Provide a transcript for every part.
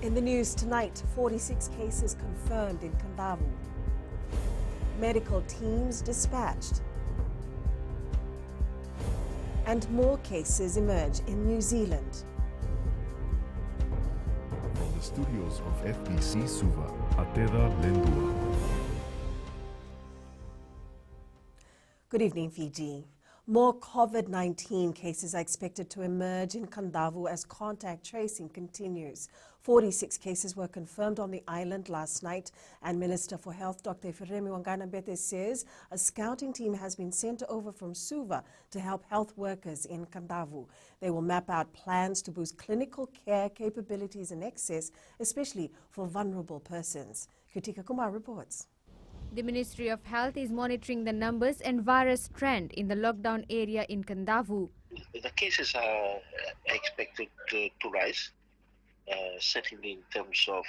In the news tonight, 46 cases confirmed in Kandavu. Medical teams dispatched. And more cases emerge in New Zealand. From the studios of FBC Suva, Ateda Lendua. Good evening, Fiji. More COVID-19 cases are expected to emerge in Kandavu as contact tracing continues. 46 cases were confirmed on the island last night, and Minister for Health Dr. Feremi Wanganabete says a scouting team has been sent over from Suva to help health workers in Kandavu. They will map out plans to boost clinical care capabilities and access, especially for vulnerable persons. Kritika Kumar reports. The Ministry of Health is monitoring the numbers and virus trend in the lockdown area in Kandavu. The cases are expected to rise, certainly in terms of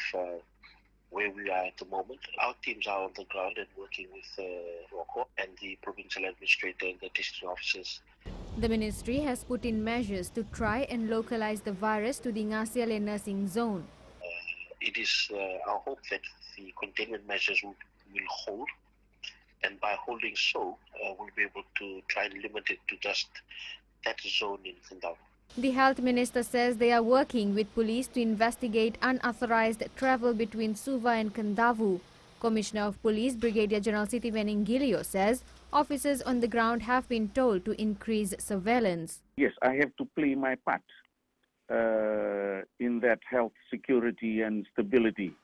where we are at the moment. Our teams are on the ground and working with Roko and the provincial administrator and the district officers. The ministry has put in measures to try and localize the virus to the Ngasiale nursing zone. It is our hope that the containment measures will hold, and by holding so, we'll be able to try and limit it to just that zone in Kandavu. The health minister says they are working with police to investigate unauthorized travel between Suva and Kandavu. Commissioner of Police Brigadier General Sitiven Ingilio says officers on the ground have been told to increase surveillance. Yes, I have to play my part in that health security and stability.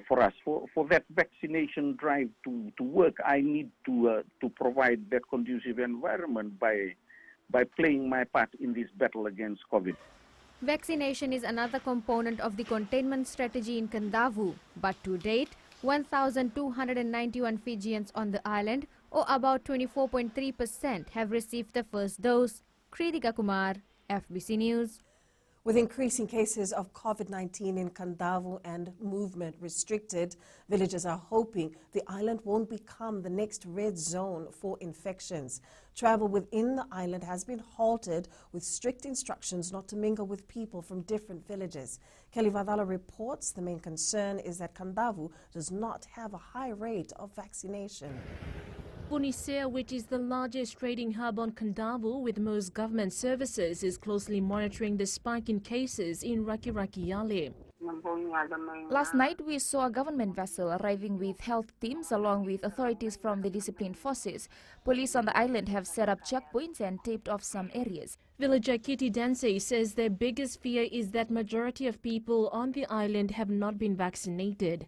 For us, for that vaccination drive to work, I need to provide that conducive environment by playing my part in this battle against COVID. Vaccination is another component of the containment strategy in Kandavu, but to date, 1,291 Fijians on the island, or about 24.3%, have received the first dose. Kritika Kumar, FBC News. With increasing cases of COVID-19 in Kandavu and movement restricted, villagers are hoping the island won't become the next red zone for infections. Travel within the island has been halted with strict instructions not to mingle with people from different villages. Kelly Vadala reports the main concern is that Kandavu does not have a high rate of vaccination. Punisea, which is the largest trading hub on Kandavu with most government services, is closely monitoring the spike in cases in Yale. Last night, we saw a government vessel arriving with health teams along with authorities from the disciplined forces. Police on the island have set up checkpoints and taped off some areas. Villager Kitty Densey says their biggest fear is that majority of people on the island have not been vaccinated.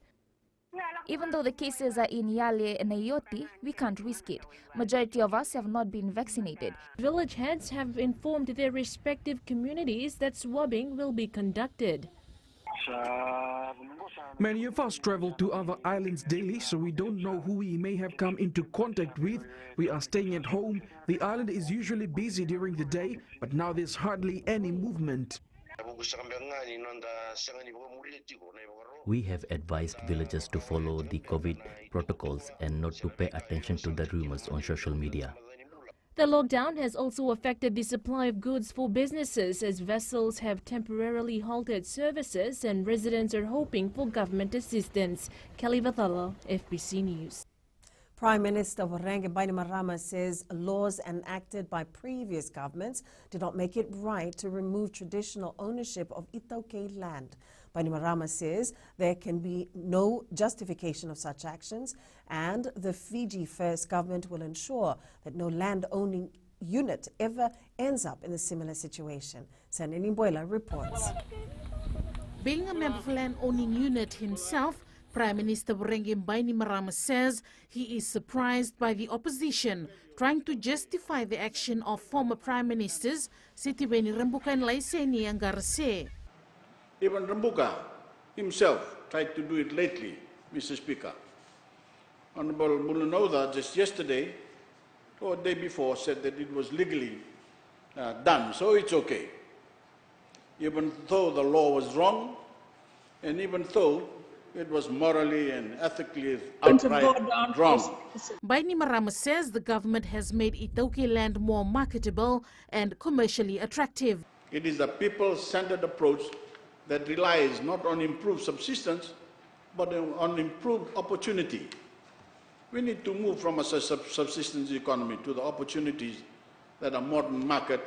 Even though the cases are in Yale and Ayoti, we can't risk it. Majority of us have not been vaccinated. Village heads have informed their respective communities that swabbing will be conducted. Many of us travel to other islands daily, so we don't know who we may have come into contact with. We are staying at home. The island is usually busy during the day, but now there's hardly any movement. We have advised villagers to follow the COVID protocols and not to pay attention to the rumors on social media. The lockdown has also affected the supply of goods for businesses as vessels have temporarily halted services and residents are hoping for government assistance. Kelly Vathala, FBC News. Prime Minister Vorenke Bainimarama says laws enacted by previous governments did not make it right to remove traditional ownership of Itaukei land. Bainimarama says there can be no justification of such actions, and the Fiji First government will ensure that no land-owning unit ever ends up in a similar situation. Sanini Mboela reports. Being a member of a land-owning unit himself, Prime Minister Vorenke Bainimarama says he is surprised by the opposition trying to justify the action of former Prime Ministers Sitiven Rambuka and Laiseni Angarase. Even Rambuka himself tried to do it lately, Mr. Speaker. Honorable Mulanoda just yesterday or the day before said that it was legally done, so it's okay. Even though the law was wrong, and even though it was morally and ethically outright wrong. Bainimarama says the government has made Itaukei land more marketable and commercially attractive. It is a people-centered approach that relies not on improved subsistence, but on improved opportunity. We need to move from a subsistence economy to the opportunities that a modern market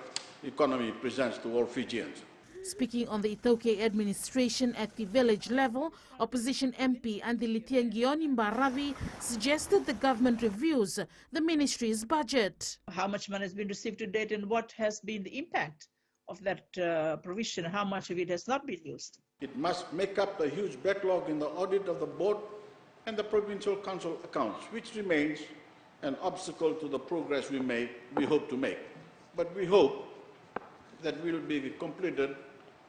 economy presents to all Fijians. Speaking on the Itoke administration at the village level, opposition MP Andili Tiangioni Mbaravi suggested the government reviews the ministry's budget. How much money has been received to date and what has been the impact of that provision, how much of it has not been used? It must make up the huge backlog in the audit of the board and the provincial council accounts, which remains an obstacle to the progress we hope to make. But we hope that will be completed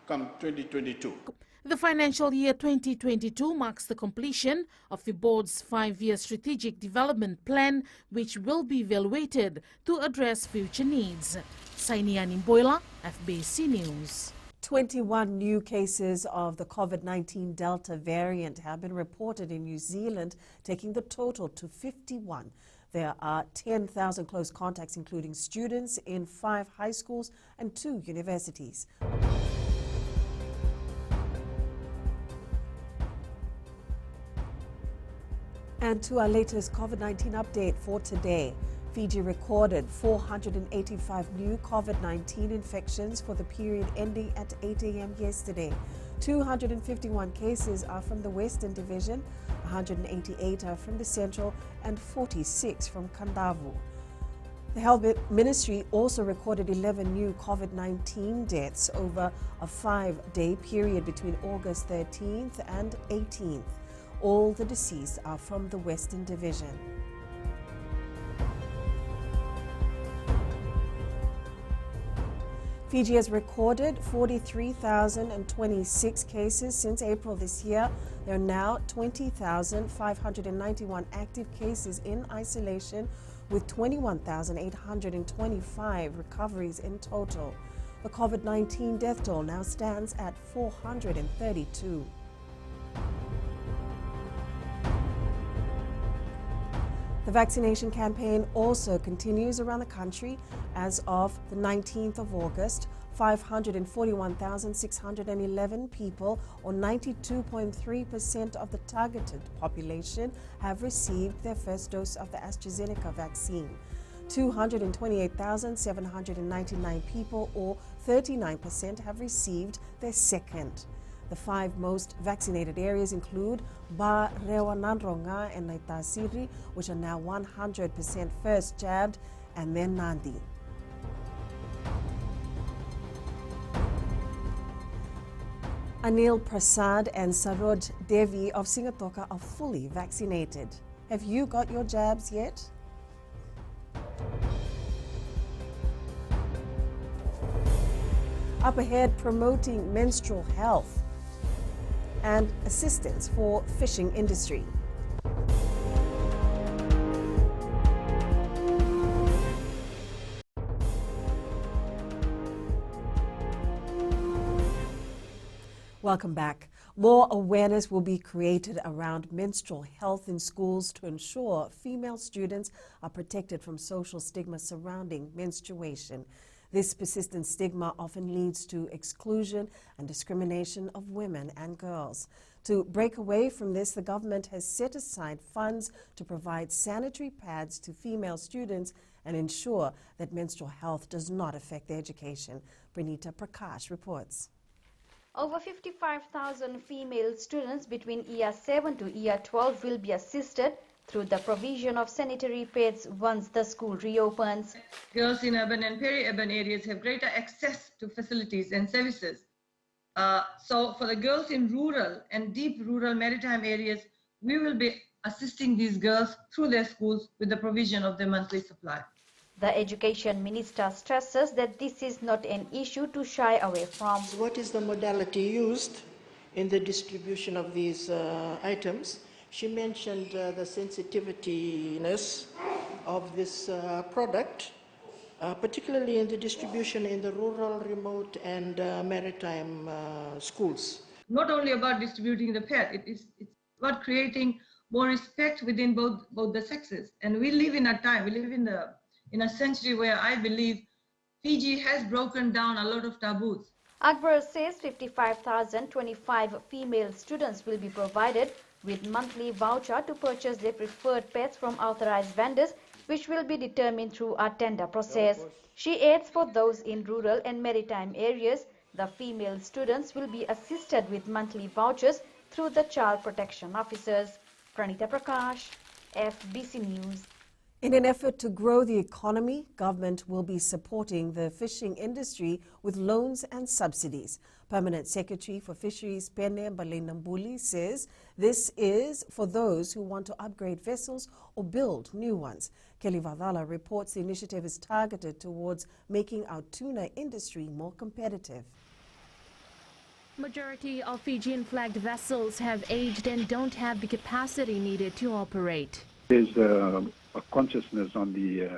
come 2022. The financial year 2022 marks the completion of the board's 5-year strategic development plan, which will be evaluated to address future needs. Sainiani Mboila, FBC News. 21 new cases of the COVID-19 Delta variant have been reported in New Zealand, taking the total to 51. There are 10,000 close contacts, including students in 5 high schools and 2 universities. And to our latest COVID-19 update for today. Fiji recorded 485 new COVID-19 infections for the period ending at 8 a.m. yesterday. 251 cases are from the Western Division, 188 are from the Central, and 46 from Kandavu. The Health Ministry also recorded 11 new COVID-19 deaths over a 5-day period between August 13th and 18th. All the deceased are from the Western Division. Fiji has recorded 43,026 cases since April this year. There are now 20,591 active cases in isolation, with 21,825 recoveries in total. The COVID-19 death toll now stands at 432. The vaccination campaign also continues around the country. As of the 19th of August, 541,611 people, or 92.3% of the targeted population, have received their first dose of the AstraZeneca vaccine. 228,799 people, or 39%, have received their second. The 5 most vaccinated areas include Ba Rewanandronga and Naitasiri, which are now 100% first jabbed, and then Nandi. Anil Prasad and Saroj Devi of Singatoka are fully vaccinated. Have you got your jabs yet? Up ahead, promoting menstrual health and assistance for fishing industry. Welcome back. More awareness will be created around menstrual health in schools to ensure female students are protected from social stigma surrounding menstruation. This persistent stigma often leads to exclusion and discrimination of women and girls. To break away from this, the government has set aside funds to provide sanitary pads to female students and ensure that menstrual health does not affect their education. Pranita Prakash reports. Over 55,000 female students between Year 7 to Year 12 will be assisted through the provision of sanitary pads once the school reopens. Girls in urban and peri-urban areas have greater access to facilities and services. So for the girls in rural and deep rural maritime areas, we will be assisting these girls through their schools with the provision of their monthly supply. The Education Minister stresses that this is not an issue to shy away from. What is the modality used in the distribution of these items? She mentioned the sensitiveness of this product, particularly in the distribution in the rural, remote and maritime schools. Not only about distributing the pad, it's about creating more respect within both the sexes. And we live in a time, we live in a century where I believe Fiji has broken down a lot of taboos. Akbar says 55,025 female students will be provided with monthly voucher to purchase their preferred pets from authorized vendors, which will be determined through a tender process. She adds for those in rural and maritime areas, the female students will be assisted with monthly vouchers through the child protection officers. Pranita Prakash, FBC News. In an effort to grow the economy, government will be supporting the fishing industry with loans and subsidies. Permanent Secretary for Fisheries Pene Balenambuli says this is for those who want to upgrade vessels or build new ones. Kelly Vadala reports the initiative is targeted towards making our tuna industry more competitive. Majority of Fijian-flagged vessels have aged and don't have the capacity needed to operate. There's a consciousness on the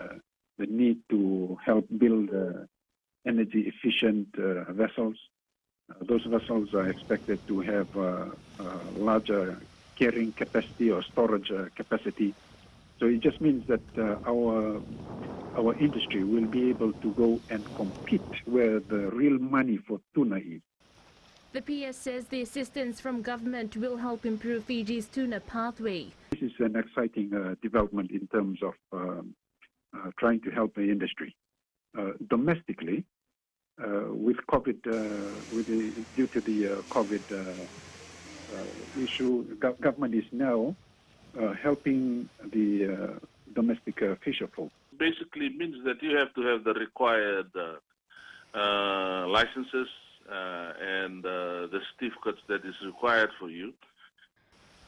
need to help build energy-efficient vessels. Those vessels are expected to have larger carrying capacity or storage capacity. So it just means that our industry will be able to go and compete where the real money for tuna is. The PS says the assistance from government will help improve Fiji's tuna pathway. This is an exciting development in terms of trying to help the industry. Domestically, with COVID, due to the COVID issue, government is now helping the domestic fisher folk. Basically means that you have to have the required licenses and the certificates that is required for you.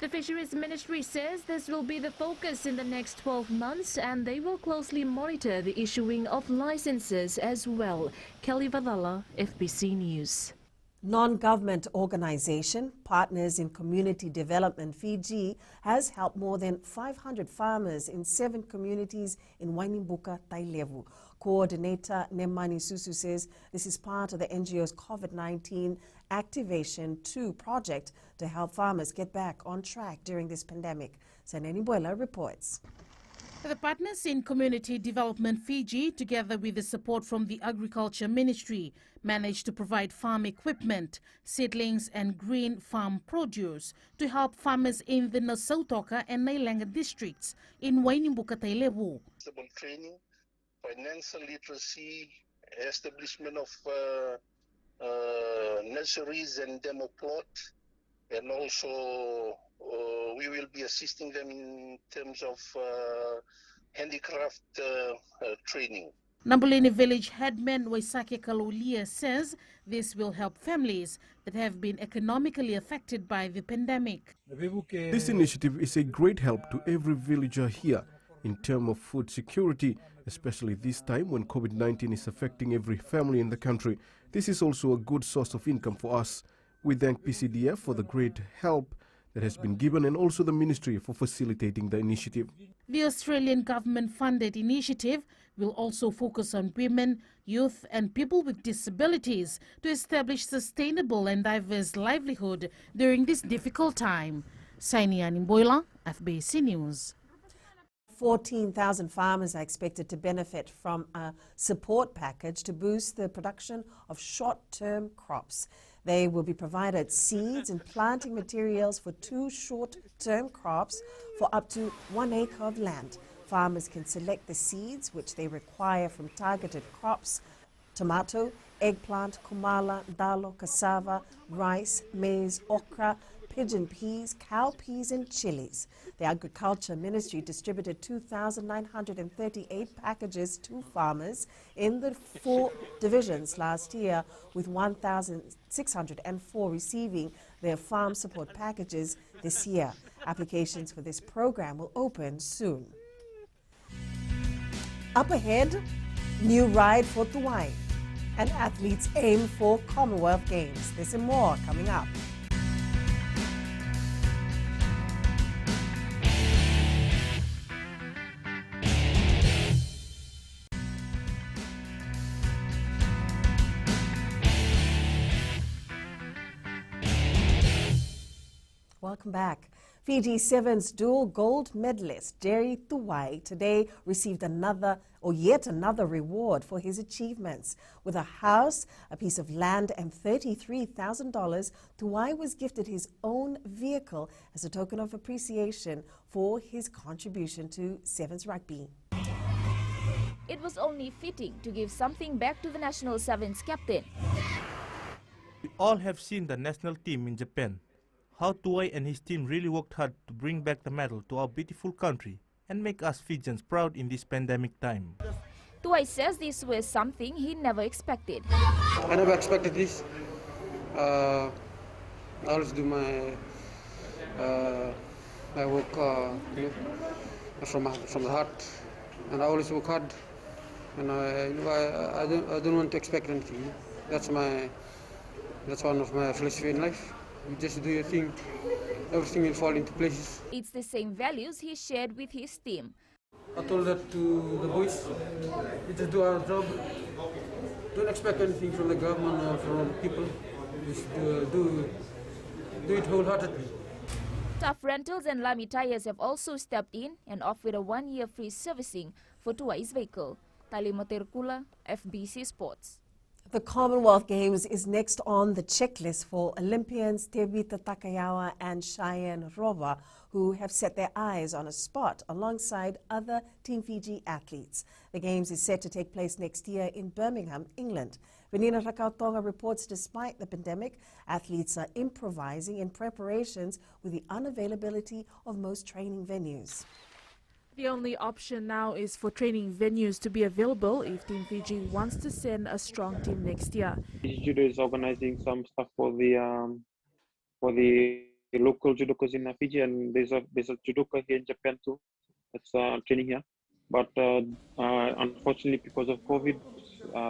The Fisheries Ministry says this will be the focus in the next 12 months and they will closely monitor the issuing of licenses as well. Kelly Vadala, FBC News. Non-government organization Partners in Community Development Fiji has helped more than 500 farmers in 7 communities in Wainimbuka, Tailevu. Coordinator Nemani Susu says this is part of the NGO's COVID-19 Activation 2 project to help farmers get back on track during this pandemic. Saneni Boela reports. The Partners in Community Development Fiji, together with the support from the Agriculture Ministry, managed to provide farm equipment, seedlings and green farm produce to help farmers in the Nasautoka and Nailanga districts in Wainimbuka, Tailevu. Training, financial literacy, establishment of nurseries and demo plot, and also we will be assisting them in terms of handicraft training. Nambulini village headman Waisake Kalulia says this will help families that have been economically affected by the pandemic. This initiative is a great help to every villager here in terms of food security, especially this time when COVID-19 is affecting every family in the country. This is also a good source of income for us. We thank PCDF for the great help that has been given and also the ministry for facilitating the initiative. The Australian government-funded initiative will also focus on women, youth and people with disabilities to establish sustainable and diverse livelihood during this difficult time. Sainian Imboila, FBC News. 14,000 farmers are expected to benefit from a support package to boost the production of short-term crops. They will be provided seeds and planting materials for 2 short-term crops for up to 1 acre of land. Farmers can select the seeds which they require from targeted crops: tomato, eggplant, kumala, dalo, cassava, rice, maize, okra, pigeon peas, cowpeas and chilies. The Agriculture Ministry distributed 2,938 packages to farmers in the 4 divisions last year, with 1,604 receiving their farm support packages this year. Applications for this program will open soon. Up ahead, new ride for Tuwai, and athletes aim for Commonwealth Games. This and more coming up. Welcome back. Fiji Sevens dual gold medalist Jerry Tuwai today received yet another reward for his achievements. With a house, a piece of land and $33,000, Tuwai was gifted his own vehicle as a token of appreciation for his contribution to Sevens rugby. It was only fitting to give something back to the national sevens captain. We all have seen the national team in Japan. How Tuwai and his team really worked hard to bring back the medal to our beautiful country and make us Fijians proud in this pandemic time. Tuwai says this was something he never expected. I never expected this. I always do my work from the heart, and I always work hard. And I don't want to expect anything. That's one of my philosophy in life. You just do your thing, everything will fall into places. It's the same values he shared with his team. I told that to the boys, we just do our job. Don't expect anything from the government or from people. Just do it wholeheartedly. Tough Rentals and Lamy Tires have also stepped in and offered a 1-year free servicing for Tuwai's vehicle. Talimoter Kula, FBC Sports. The Commonwealth Games is next on the checklist for Olympians Tebita Takayawa and Cheyenne Rova, who have set their eyes on a spot alongside other Team Fiji athletes. The Games is set to take place next year in Birmingham, England. Venina Rakautonga reports despite the pandemic, athletes are improvising in preparations with the unavailability of most training venues. The only option now is for training venues to be available if Team Fiji wants to send a strong team next year. Judo is organizing some stuff for the local judokas in Fiji, and there's a judoka here in Japan too that's training here. But unfortunately, because of COVID,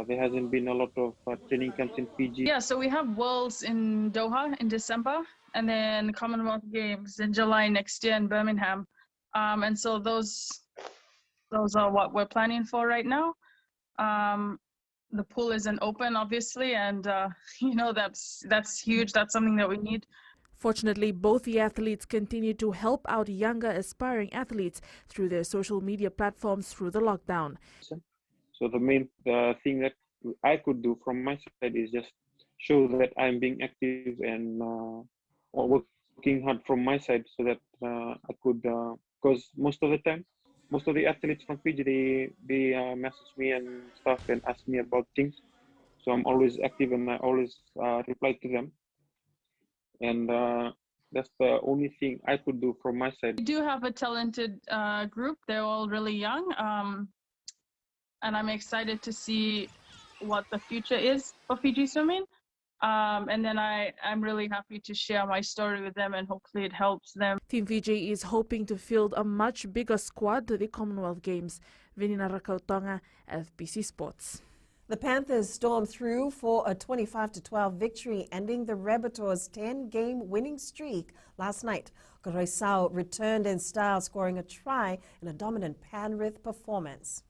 there hasn't been a lot of training camps in Fiji. Yeah, so we have Worlds in Doha in December, and then Commonwealth Games in July next year in Birmingham. And so those are what we're planning for right now. The pool isn't open, obviously, and that's huge. That's something that we need. Fortunately, both the athletes continue to help out younger aspiring athletes through their social media platforms through the lockdown. So the main thing that I could do from my side is just show that I'm being active and working hard from my side, so that I could. Because most of the athletes from Fiji, they message me and stuff and ask me about things. So I'm always active and I always reply to them. And that's the only thing I could do from my side. We do have a talented group. They're all really young. And I'm excited to see what the future is for Fiji swimming. And then I'm really happy to share my story with them, and hopefully it helps them. Team Fiji is hoping to field a much bigger squad to the Commonwealth Games. Venina Rakautonga, FBC Sports. The Panthers stormed through for a 25-12 victory, ending the Rabbitohs' 10-game winning streak last night. Koroisau returned in style, scoring a try in a dominant Penrith performance.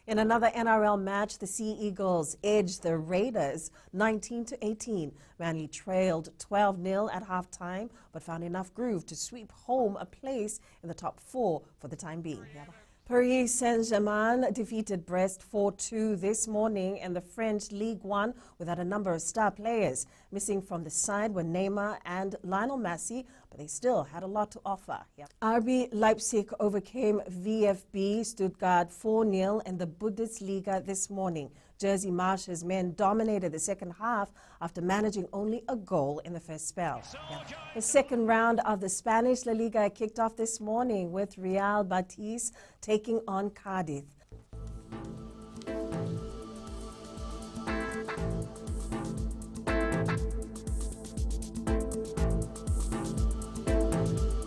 In another NRL match, the Sea Eagles edged the Raiders 19-18. Manly trailed 12-0 at halftime, but found enough groove to sweep home a place in the top 4 for the time being. Paris Saint-Germain defeated Brest 4-2 this morning in the French Ligue 1 without a number of star players. Missing from the side were Neymar and Lionel Messi, but they still had a lot to offer. RB Leipzig overcame VfB Stuttgart 4-0 in the Bundesliga this morning. Jersey Marsh's men dominated the second half after managing only a goal in the first spell. The second round of the Spanish La Liga kicked off this morning with Real Betis taking on Cardiff.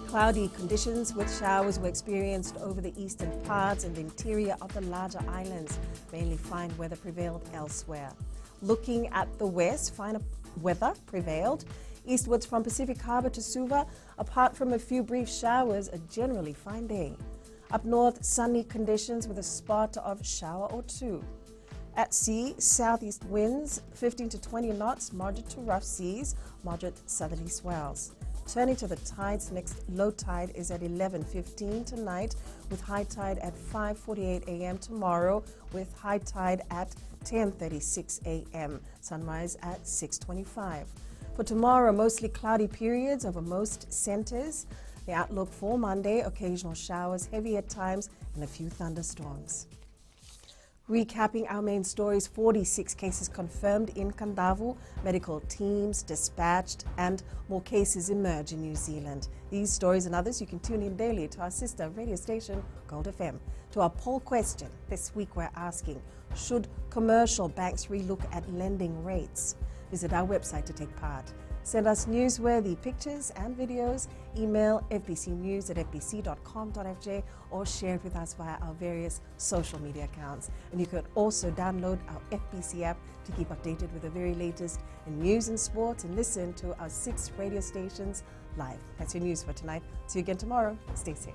Cloudy conditions with showers were experienced over the eastern parts and the interior of the larger islands. Mainly fine weather prevailed elsewhere. Looking at the west, finer weather prevailed. Eastwards from Pacific Harbour to Suva, apart from a few brief showers, a generally fine day. Up north, sunny conditions with a spot of shower or two. At sea, southeast winds 15 to 20 knots, moderate to rough seas, moderate southerly swells. Turning to the tides, next low tide is at 11:15 tonight, with high tide at 5:48 a.m. tomorrow, with high tide at 10:36 a.m. Sunrise at 6:25. For tomorrow, mostly cloudy periods over most centers. The outlook for Monday, occasional showers, heavy at times, and a few thunderstorms. Recapping our main stories, 46 cases confirmed in Kandavu, medical teams dispatched, and more cases emerge in New Zealand. These stories and others you can tune in daily to our sister radio station, Gold FM. To our poll question, this week we're asking, should commercial banks relook at lending rates? Visit our website to take part. Send us newsworthy pictures and videos. Email fbcnews@fbc.com.fj or share it with us via our various social media accounts. And you can also download our FBC app to keep updated with the very latest in news and sports and listen to our 6 radio stations live. That's your news for tonight. See you again tomorrow. Stay safe.